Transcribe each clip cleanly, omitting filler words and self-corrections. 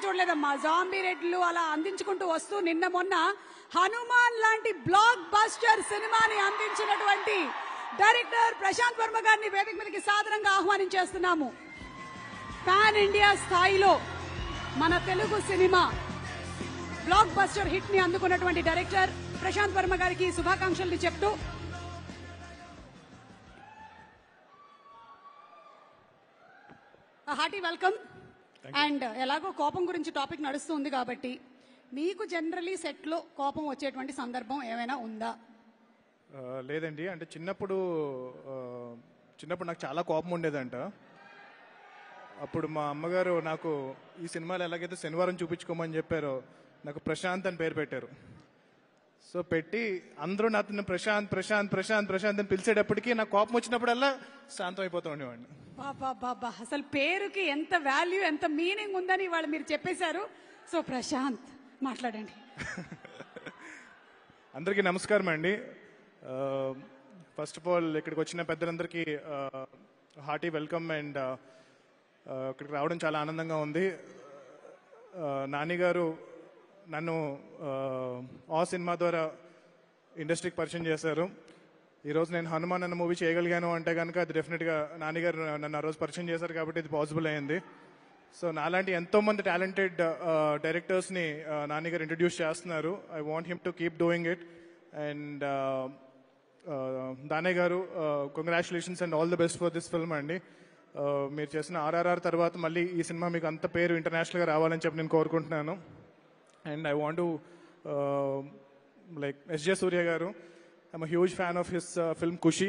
చూడలేదమ్మా. Zombie రెడ్లు అలా అందించుకుంటూ వస్తూ నిన్న మొన్న హనుమాన్ లాంటి బ్లాక్ బస్టర్ సినిమాని అందించినటువంటి డైరెక్టర్ ప్రశాంత్ వర్మ గారిని వేదిక మీదకి సాదరంగా ఆహ్వానించేస్తున్నాము. పాన్ ఇండియా స్థాయిలో మన Telugu cinema block buster hit ని అందుకున్నటువంటి డైరెక్టర్ ప్రశాంత్ వర్మ గారికి శుభాకాంక్షలు చెప్తూ హార్టీ వెల్కమ్. అండ్ ఎలాగో కోపం గురించి టాపిక్ నడుస్తుంది కాబట్టి మీకు జనరలీ సెట్ లో కోపం వచ్చేటువంటి సందర్భం ఏమైనా ఉందా? లేదండి, అంటే చిన్నప్పుడు నాకు చాలా కోపం ఉండేదంట. అప్పుడు మా అమ్మగారు నాకు ఈ సినిమాలో ఎలాగైతే శనివారం చూపించుకోమని చెప్పారో నాకు ప్రశాంత్ అని పేరు పెట్టారు. సో పెట్టి అందరూ నాతో ప్రశాంత్ ప్రశాంత్ ప్రశాంత్ ప్రశాంత్ అని పిలిచేటప్పటికి నాకు కోపం వచ్చినప్పుడల్లా శాంతం అయిపోతూ ఉండేవాడిని. బాబా, అసలు పేరుకి ఎంత వాల్యూ, ఎంత మీనింగ్ ఉందని వాళ్ళు మీరు చెప్పేశారు. సో ప్రశాంత్ మాట్లాడండి. అందరికీ నమస్కారం అండి. ఫస్ట్ ఆఫ్ ఆల్ ఇక్కడికి వచ్చిన పెద్దలందరికీ హార్టీ వెల్కమ్. అండ్ ఇక్కడికి రావడం చాలా ఆనందంగా ఉంది. నాని గారు నన్ను ఆ సినిమా ద్వారా ఇండస్ట్రీకి పరిచయం చేశారు. ఈరోజు నేను హనుమాన్ అన్న మూవీ చేయగలిగాను అంటే కనుక అది డెఫినెట్గా నాన్నగారు నన్ను ఆ రోజు పరిచయం చేశారు కాబట్టి ఇది పాసిబుల్ అయింది. సో నాలాంటి ఎంతో మంది టాలెంటెడ్ డైరెక్టర్స్ని నాన్నగారు ఇంట్రడ్యూస్ చేస్తున్నారు. I want him to keep doing it. And Danayya garu, congratulations and all the best for this film అండి. మీరు చేసిన RRR తర్వాత మళ్ళీ ఈ సినిమా మీకు అంత పేరు ఇంటర్నేషనల్గా రావాలని చెప్పి నేను కోరుకుంటున్నాను. And I want to S.J. Surya garu, I'm a huge fan of his film Kushi.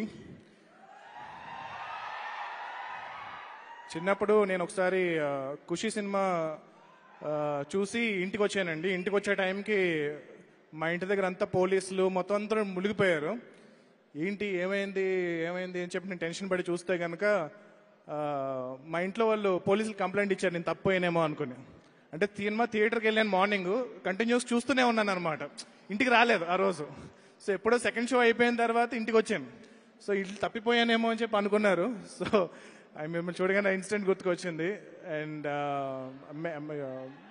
చిన్నప్పుడు నేను ఒకసారి ఖుషి సినిమా చూసి ఇంటికి వచ్చానండి. ఇంటికి వచ్చే టైంకి మా ఇంటి దగ్గర అంతా పోలీసులు మొత్తం అంతా మునిగిపోయారు. ఏంటి ఏమైంది అని చెప్పి నేను టెన్షన్ పడి చూస్తే కనుక మా ఇంట్లో వాళ్ళు పోలీసులు కంప్లైంట్ ఇచ్చారు నేను తప్పిపోయానేమో అనుకుని. అంటే సినిమా థియేటర్కి వెళ్ళాను, మార్నింగ్ కంటిన్యూస్ చూస్తూనే ఉన్నాను అనమాట. ఇంటికి రాలేదు ఆ రోజు. సో ఎప్పుడో సెకండ్ షో అయిపోయిన తర్వాత ఇంటికి వచ్చాను. సో ఇల్లు తప్పిపోయానేమో అని చెప్పి అనుకున్నారు. సో మిమ్మల్ని చూడగానే ఇన్సిడెంట్ గుర్తుకొచ్చింది. And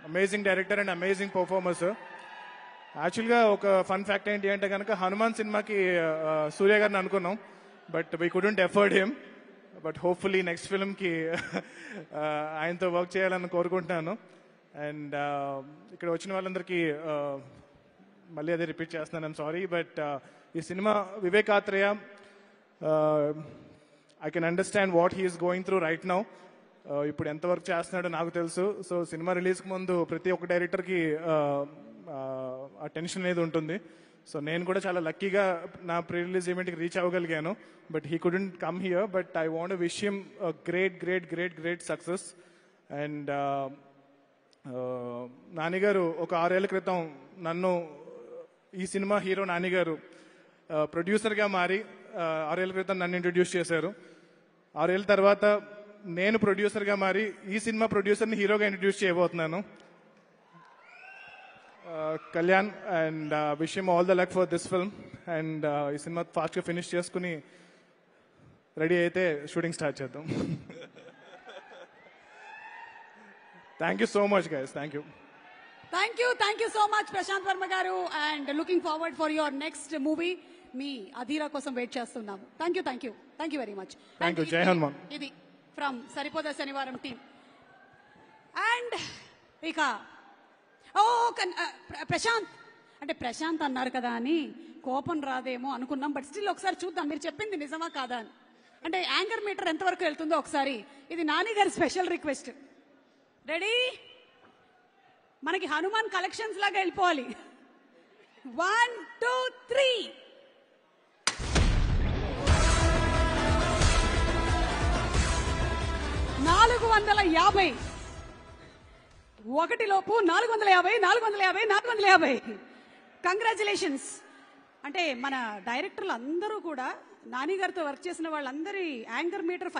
amazing director and amazing performers. యాక్చువల్గా ఒక ఫన్ ఫ్యాక్ట్ ఏంటి అంటే కనుక హనుమాన్ సినిమాకి సూర్య గారిని అనుకున్నాం, but we couldn't afford him. But hopefully next ఫిల్మ్కి ఆయనతో వర్క్ చేయాలని కోరుకుంటున్నాను. అండ్ ఇక్కడ వచ్చిన వాళ్ళందరికీ మళ్ళీ అదే రిపీట్ చేస్తున్నాను, ఐమ్ సారీ. బట్ ఈ cinema Vivek Athreya, I can understand what he's going through right now. ఇప్పుడు ఎంత వర్క్ చేస్తున్నాడో నాకు తెలుసు. సో సినిమా రిలీజ్కి ముందు ప్రతి ఒక్క డైరెక్టర్కి ఆ టెన్షన్ అనేది ఉంటుంది. సో నేను కూడా చాలా లక్కీగా నా ప్రీ రిలీజ్ ఈవెంట్కి రీచ్ అవ్వగలిగాను. But he couldn't come here. But I want to wish him great great great great success. And నానిగారు ఒక 6 ఏళ్ల క్రితం నన్ను ఈ సినిమా హీరో నానిగారు ప్రొడ్యూసర్గా మారి 6 ఏళ్ల క్రితం నన్ను ఇంట్రడ్యూస్ చేశారు. 6 ఏళ్ళ తర్వాత నేను ప్రొడ్యూసర్గా మారి ఈ సినిమా ప్రొడ్యూసర్ని హీరోగా ఇంట్రడ్యూస్ చేయబోతున్నాను, Kalyan. And wish him all the luck for this film. And ఈ సినిమా ఫాస్ట్గా ఫినిష్ చేసుకుని రెడీ అయితే షూటింగ్ స్టార్ట్ చేద్దాం. Thank you so much, guys. Thank you. Thank you so much, Prashant Verma garu. And looking forward for your next movie. Me, Adhira kosam wait chestunnam. Thank you very much. Thank you, Jai Hanuman. Idi from Saripoda Shanivaram team. And Ika, Prashanth అంటే ప్రశాంత్ అన్నారు కదా అని కోపం రాదేమో అనుకున్నాం. But still ఒకసారి చూద్దాం మీరు చెప్పింది నిజమా కాదా అని. అంటే యాంకర్ మీటర్ ఎంతవరకు వెళ్తుందో ఒకసారి. ఇది నాని గారి స్పెషల్ రిక్వెస్ట్. రెడీ? మనకి హనుమాన్ కలెక్షన్స్ లాగా వెళ్ళిపోవాలి. 1 2 3. 450 ఒకటిలోపు 450. కంగ్రాచులేషన్స్. అంటే మన డైరెక్టర్లు అందరూ కూడా నాని గారితో వర్క్ చేసిన వాళ్ళందరి యాంకర్ మీటర్